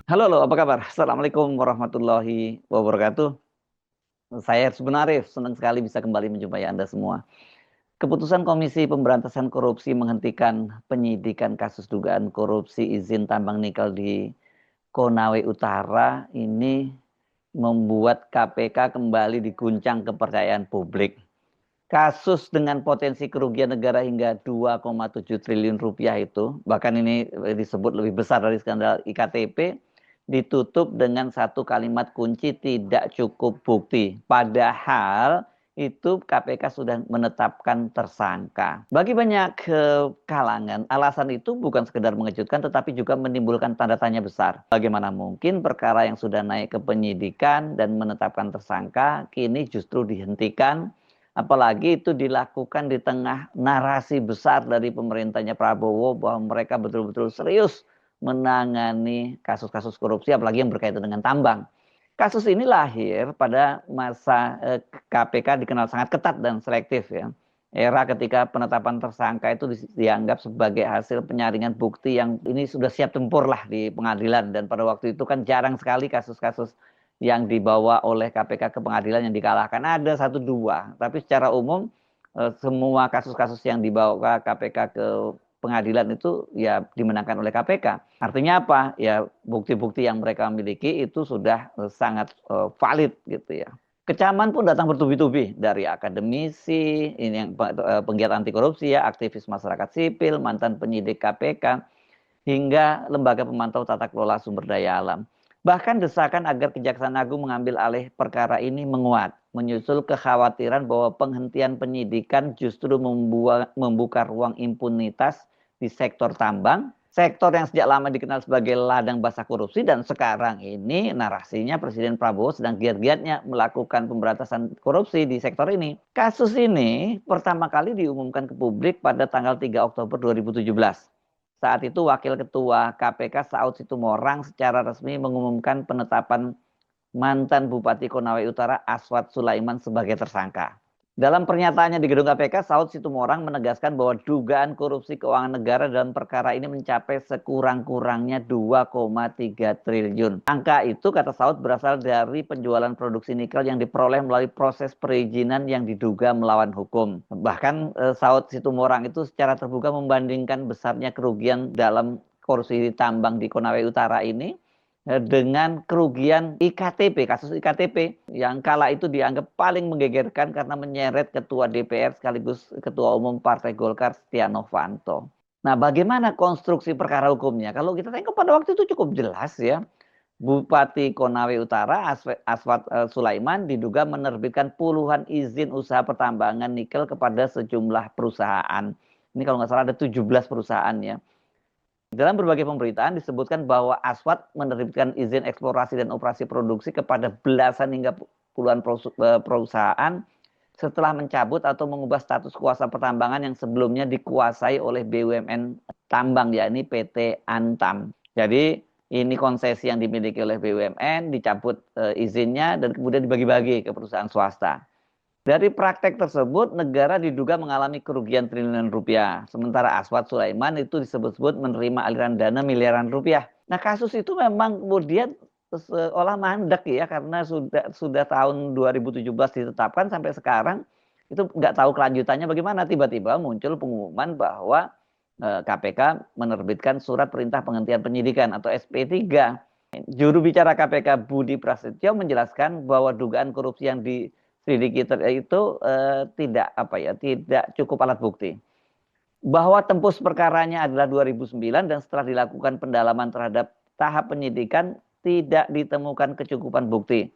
Halo, halo, apa kabar? Assalamualaikum warahmatullahi wabarakatuh. Saya sebenarnya senang sekali bisa kembali menjumpai Anda semua. Keputusan Komisi Pemberantasan Korupsi menghentikan penyidikan kasus dugaan korupsi izin tambang nikel di Konawe Utara ini membuat KPK kembali diguncang kepercayaan publik. Kasus dengan potensi kerugian negara hingga 2,7 triliun rupiah itu, bahkan ini disebut lebih besar dari skandal IKTP, ditutup dengan satu kalimat kunci tidak cukup bukti. Padahal itu KPK sudah menetapkan tersangka. Bagi banyak kalangan, alasan itu bukan sekedar mengejutkan tetapi juga menimbulkan tanda tanya besar. Bagaimana mungkin perkara yang sudah naik ke penyidikan dan menetapkan tersangka kini justru dihentikan. Apalagi itu dilakukan di tengah narasi besar dari pemerintahnya Prabowo bahwa mereka betul-betul serius menangani kasus-kasus korupsi apalagi yang berkaitan dengan tambang. Kasus ini lahir pada masa KPK dikenal sangat ketat dan selektif ya. Era ketika penetapan tersangka itu dianggap sebagai hasil penyaringan bukti yang ini sudah siap tempur lah di pengadilan, dan pada waktu itu kan jarang sekali kasus-kasus yang dibawa oleh KPK ke pengadilan yang dikalahkan. Ada satu dua, tapi secara umum semua kasus-kasus yang dibawa KPK ke pengadilan itu ya dimenangkan oleh KPK. Artinya apa? Ya bukti-bukti yang mereka miliki itu sudah sangat valid gitu ya. Kecaman pun datang bertubi-tubi dari akademisi, ini yang penggiat anti korupsi ya, aktivis masyarakat sipil, mantan penyidik KPK, hingga lembaga pemantau tata kelola sumber daya alam. Bahkan desakan agar Kejaksaan Agung mengambil alih perkara ini menguat, menyusul kekhawatiran bahwa penghentian penyidikan justru membuka ruang impunitas di sektor tambang, sektor yang sejak lama dikenal sebagai ladang basah korupsi, dan sekarang ini narasinya Presiden Prabowo sedang giat-giatnya melakukan pemberantasan korupsi di sektor ini. Kasus ini pertama kali diumumkan ke publik pada tanggal 3 Oktober 2017. Saat itu Wakil Ketua KPK Saud Situmorang secara resmi mengumumkan penetapan mantan Bupati Konawe Utara Aswad Sulaiman sebagai tersangka. Dalam pernyataannya di gedung KPK, Saud Situmorang menegaskan bahwa dugaan korupsi keuangan negara dalam perkara ini mencapai sekurang-kurangnya 2,3 triliun. Angka itu, kata Saud, berasal dari penjualan produksi nikel yang diperoleh melalui proses perizinan yang diduga melawan hukum. Bahkan Saud Situmorang itu secara terbuka membandingkan besarnya kerugian dalam korupsi tambang di Konawe Utara ini dengan kerugian IKTP, kasus IKTP yang kala itu dianggap paling menggegerkan karena menyeret Ketua DPR sekaligus Ketua Umum Partai Golkar Setia Novanto. Nah, bagaimana konstruksi perkara hukumnya? Kalau kita tengok pada waktu itu cukup jelas ya. Bupati Konawe Utara Aswad Sulaiman diduga menerbitkan puluhan izin usaha pertambangan nikel kepada sejumlah perusahaan. Ini kalau nggak salah ada 17 perusahaan ya. Dalam berbagai pemberitaan disebutkan bahwa Aswad menerbitkan izin eksplorasi dan operasi produksi kepada belasan hingga puluhan perusahaan setelah mencabut atau mengubah status kuasa pertambangan yang sebelumnya dikuasai oleh BUMN tambang, yakni PT Antam. Jadi ini konsesi yang dimiliki oleh BUMN, dicabut izinnya dan kemudian dibagi-bagi ke perusahaan swasta. Dari praktek tersebut, negara diduga mengalami kerugian triliunan rupiah. Sementara Aswad Sulaiman itu disebut-sebut menerima aliran dana miliaran rupiah. Nah, kasus itu memang kemudian seolah mandek ya, karena sudah tahun 2017 ditetapkan sampai sekarang itu nggak tahu kelanjutannya bagaimana. Tiba-tiba muncul pengumuman bahwa KPK menerbitkan surat perintah penghentian penyidikan atau SP3. Juru bicara KPK Budi Prasetyo menjelaskan bahwa dugaan korupsi yang diselidiki itu tidak cukup alat bukti. Bahwa tembus perkaranya adalah 2009 dan setelah dilakukan pendalaman terhadap tahap penyidikan tidak ditemukan kecukupan bukti.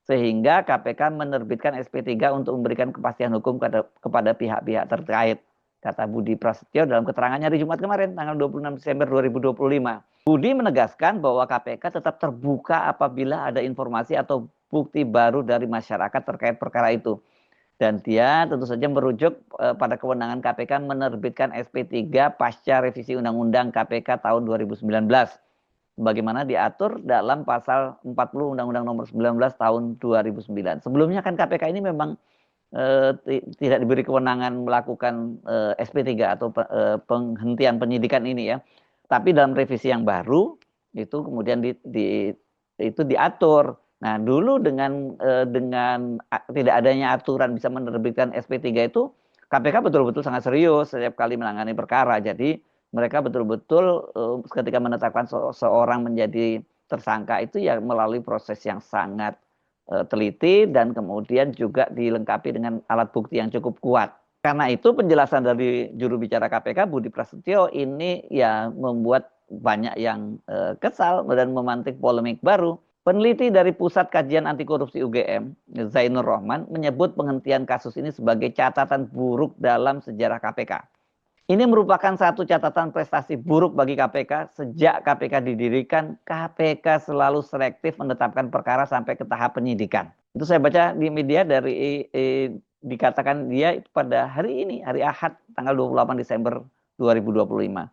Sehingga KPK menerbitkan SP3 untuk memberikan kepastian hukum kepada pihak-pihak terkait, kata Budi Prasetyo dalam keterangannya di Jumat kemarin tanggal 26 Desember 2025. Budi menegaskan bahwa KPK tetap terbuka apabila ada informasi atau bukti baru dari masyarakat terkait perkara itu. Dan dia tentu saja merujuk pada kewenangan KPK menerbitkan SP3 pasca revisi Undang-Undang KPK tahun 2019. Bagaimana diatur dalam pasal 40 Undang-Undang Nomor 19 tahun 2009. Sebelumnya kan KPK ini memang tidak diberi kewenangan melakukan SP3 atau penghentian penyidikan ini ya. Tapi dalam revisi yang baru itu kemudian itu diatur. Nah, dulu tidak adanya aturan bisa menerbitkan SP3 itu, KPK betul-betul sangat serius setiap kali menangani perkara. Jadi mereka betul-betul ketika menetapkan seorang menjadi tersangka itu ya melalui proses yang sangat teliti dan kemudian juga dilengkapi dengan alat bukti yang cukup kuat. Karena itu penjelasan dari juru bicara KPK Budi Prasetyo ini ya membuat banyak yang kesal dan memantik polemik baru. Peneliti dari Pusat Kajian Anti Korupsi UGM, Zainur Rohman, menyebut penghentian kasus ini sebagai catatan buruk dalam sejarah KPK. Ini merupakan satu catatan prestasi buruk bagi KPK. Sejak KPK didirikan, KPK selalu selektif menetapkan perkara sampai ke tahap penyidikan. Itu saya baca di media dikatakan dia pada hari ini, hari Ahad, tanggal 28 Desember 2025.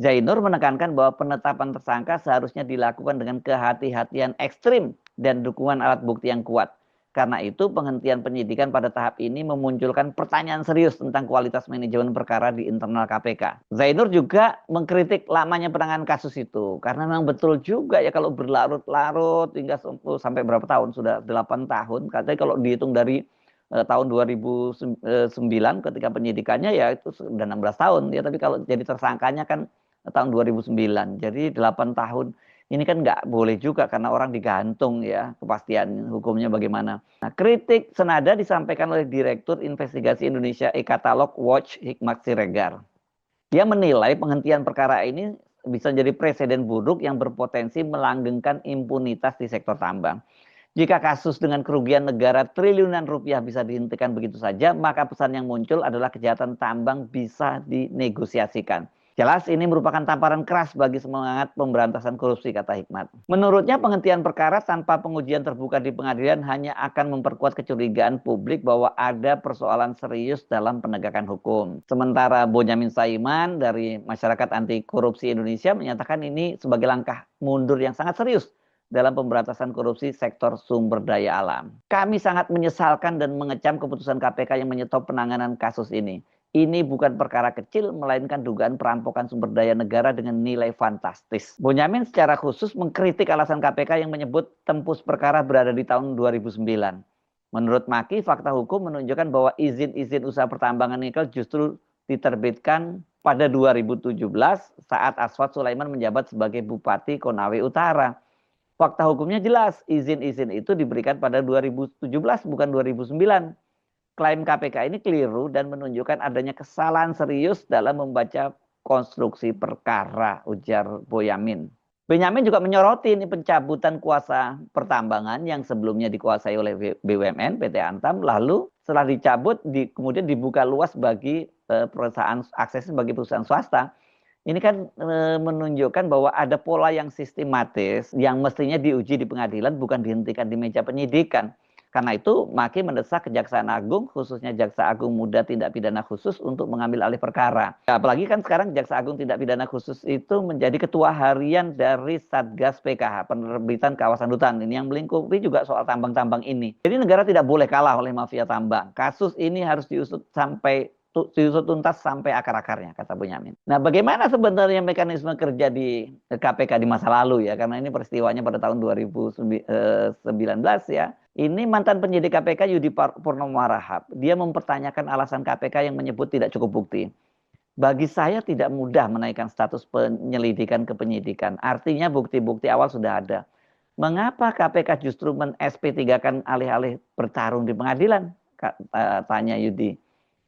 Zainur menekankan bahwa penetapan tersangka seharusnya dilakukan dengan kehati-hatian ekstrim dan dukungan alat bukti yang kuat. Karena itu penghentian penyidikan pada tahap ini memunculkan pertanyaan serius tentang kualitas manajemen perkara di internal KPK. Zainur juga mengkritik lamanya penanganan kasus itu. Karena memang betul juga ya kalau berlarut-larut hingga sampai berapa tahun, sudah 8 tahun. Katanya kalau dihitung dari tahun 2009 ketika penyidikannya ya itu sudah 16 tahun ya. Tapi kalau jadi tersangkanya kan tahun 2009. Jadi 8 tahun. Ini kan nggak boleh juga karena orang digantung ya kepastian hukumnya bagaimana. Nah, kritik senada disampaikan oleh Direktur Investigasi Indonesia E-Katalog Watch Hikmat Siregar. Dia menilai penghentian perkara ini bisa jadi presiden buruk yang berpotensi melanggengkan impunitas di sektor tambang. Jika kasus dengan kerugian negara triliunan rupiah bisa dihentikan begitu saja, maka pesan yang muncul adalah kejahatan tambang bisa dinegosiasikan. Jelas ini merupakan tamparan keras bagi semangat pemberantasan korupsi, kata Hikmat. Menurutnya penghentian perkara tanpa pengujian terbuka di pengadilan hanya akan memperkuat kecurigaan publik bahwa ada persoalan serius dalam penegakan hukum. Sementara Bonyamin Saiman dari Masyarakat Anti Korupsi Indonesia menyatakan ini sebagai langkah mundur yang sangat serius dalam pemberantasan korupsi sektor sumber daya alam. Kami sangat menyesalkan dan mengecam keputusan KPK yang menyetop penanganan kasus ini. Ini bukan perkara kecil, melainkan dugaan perampokan sumber daya negara dengan nilai fantastis. Bonyamin secara khusus mengkritik alasan KPK yang menyebut tembus perkara berada di tahun 2009. Menurut Maki, fakta hukum menunjukkan bahwa izin-izin usaha pertambangan nikel justru diterbitkan pada 2017 saat Aswad Sulaiman menjabat sebagai Bupati Konawe Utara. Fakta hukumnya jelas, izin-izin itu diberikan pada 2017 bukan 2009. Klaim KPK ini keliru dan menunjukkan adanya kesalahan serius dalam membaca konstruksi perkara, ujar Boyamin. Benyamin juga menyoroti ini pencabutan kuasa pertambangan yang sebelumnya dikuasai oleh BUMN, PT Antam, lalu setelah dicabut kemudian dibuka luas bagi perusahaan akses bagi perusahaan swasta. Ini kan menunjukkan bahwa ada pola yang sistematis yang mestinya diuji di pengadilan bukan dihentikan di meja penyidikan. Karena itu Maki mendesak Kejaksaan Agung khususnya Jaksa Agung Muda Tindak Pidana Khusus untuk mengambil alih perkara. Apalagi kan sekarang Jaksa Agung Tindak Pidana Khusus itu menjadi ketua harian dari Satgas PKH, penerbitan kawasan hutan. Ini yang melingkupi juga soal tambang-tambang ini. Jadi negara tidak boleh kalah oleh mafia tambang. Kasus ini harus diusut tuntas sampai akar-akarnya, kata Bonyamin. Nah, bagaimana sebenarnya mekanisme kerja di KPK di masa lalu ya? Karena ini peristiwanya pada tahun 2019 ya. Ini mantan penyidik KPK Yudi Purnomo Harahap. Dia mempertanyakan alasan KPK yang menyebut tidak cukup bukti. Bagi saya tidak mudah menaikkan status penyelidikan ke penyidikan. Artinya bukti-bukti awal sudah ada. Mengapa KPK justru men-SP3-kan alih-alih bertarung di pengadilan? Tanya Yudi.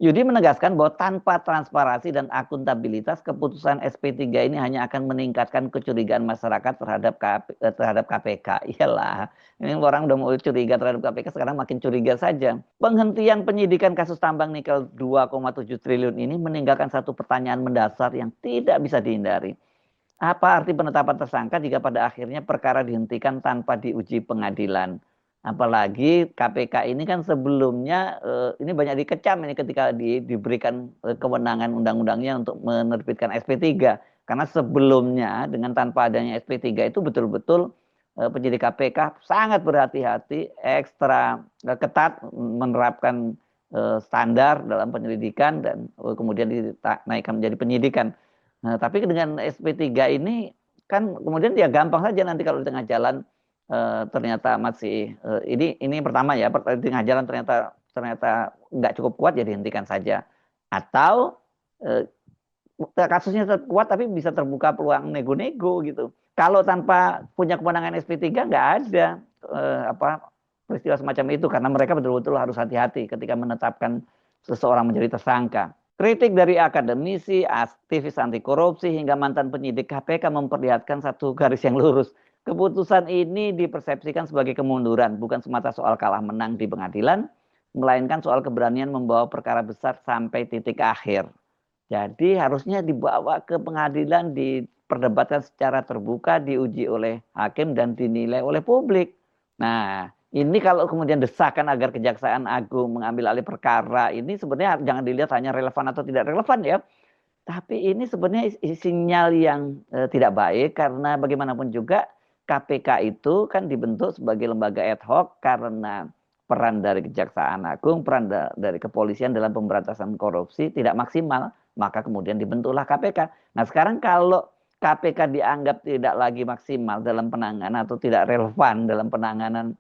Yudi menegaskan bahwa tanpa transparansi dan akuntabilitas, keputusan SP3 ini hanya akan meningkatkan kecurigaan masyarakat terhadap KPK. Iyalah, ini orang udah mau curiga terhadap KPK, sekarang makin curiga saja. Penghentian penyidikan kasus tambang nikel 2,7 triliun ini meninggalkan satu pertanyaan mendasar yang tidak bisa dihindari. Apa arti penetapan tersangka jika pada akhirnya perkara dihentikan tanpa diuji pengadilan? Apalagi KPK ini kan sebelumnya ini banyak dikecam ini ketika diberikan kewenangan undang-undangnya untuk menerbitkan SP3. Karena sebelumnya dengan tanpa adanya SP3 itu betul-betul penyidik KPK sangat berhati-hati, ekstra ketat menerapkan standar dalam penyelidikan dan kemudian dinaikkan menjadi penyidikan. Nah, tapi dengan SP3 ini kan kemudian dia gampang saja nanti kalau di tengah jalan ternyata masih ini pertama ya, di tengah jalan ternyata nggak cukup kuat ya dihentikan saja. Atau eh, kasusnya tetap kuat tapi bisa terbuka peluang nego-nego gitu. Kalau tanpa punya kewenangan SP3 nggak ada peristiwa semacam itu karena mereka betul-betul harus hati-hati ketika menetapkan seseorang menjadi tersangka. Kritik dari akademisi, aktivis anti korupsi hingga mantan penyidik KPK memperlihatkan satu garis yang lurus. Keputusan ini dipersepsikan sebagai kemunduran, bukan semata soal kalah menang di pengadilan, melainkan soal keberanian membawa perkara besar sampai titik akhir. Jadi harusnya dibawa ke pengadilan, diperdebatkan secara terbuka, diuji oleh hakim dan dinilai oleh publik. Nah, ini kalau kemudian desakan agar Kejaksaan Agung mengambil alih perkara ini sebenarnya jangan dilihat hanya relevan atau tidak relevan ya. Tapi ini sebenarnya sinyal yang tidak baik karena bagaimanapun juga KPK itu kan dibentuk sebagai lembaga ad hoc karena peran dari Kejaksaan Agung, peran dari kepolisian dalam pemberantasan korupsi tidak maksimal, maka kemudian dibentuklah KPK. Nah sekarang kalau KPK dianggap tidak lagi maksimal dalam penanganan atau tidak relevan dalam penanganan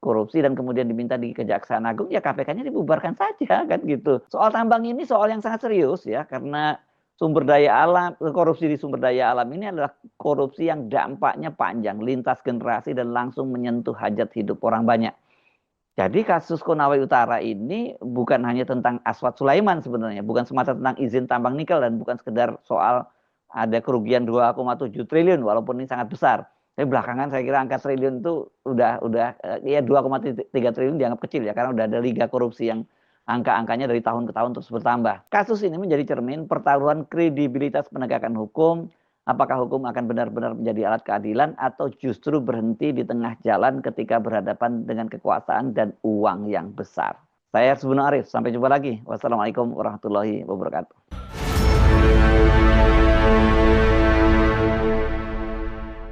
korupsi dan kemudian diminta di Kejaksaan Agung, ya KPK-nya dibubarkan saja kan gitu. Soal tambang ini soal yang sangat serius ya karena sumber daya alam, korupsi di sumber daya alam ini adalah korupsi yang dampaknya panjang, lintas generasi dan langsung menyentuh hajat hidup orang banyak. Jadi kasus Konawe Utara ini bukan hanya tentang Aswad Sulaiman sebenarnya, bukan semata tentang izin tambang nikel dan bukan sekedar soal ada kerugian 2,7 triliun walaupun ini sangat besar. Tapi belakangan saya kira angka triliun itu udah ya 2,3 triliun dianggap kecil ya karena udah ada liga korupsi yang angka-angkanya dari tahun ke tahun terus bertambah. Kasus ini menjadi cermin pertaruhan kredibilitas penegakan hukum. Apakah hukum akan benar-benar menjadi alat keadilan atau justru berhenti di tengah jalan ketika berhadapan dengan kekuasaan dan uang yang besar. Saya Arsbuna Arif, sampai jumpa lagi. Wassalamualaikum warahmatullahi wabarakatuh.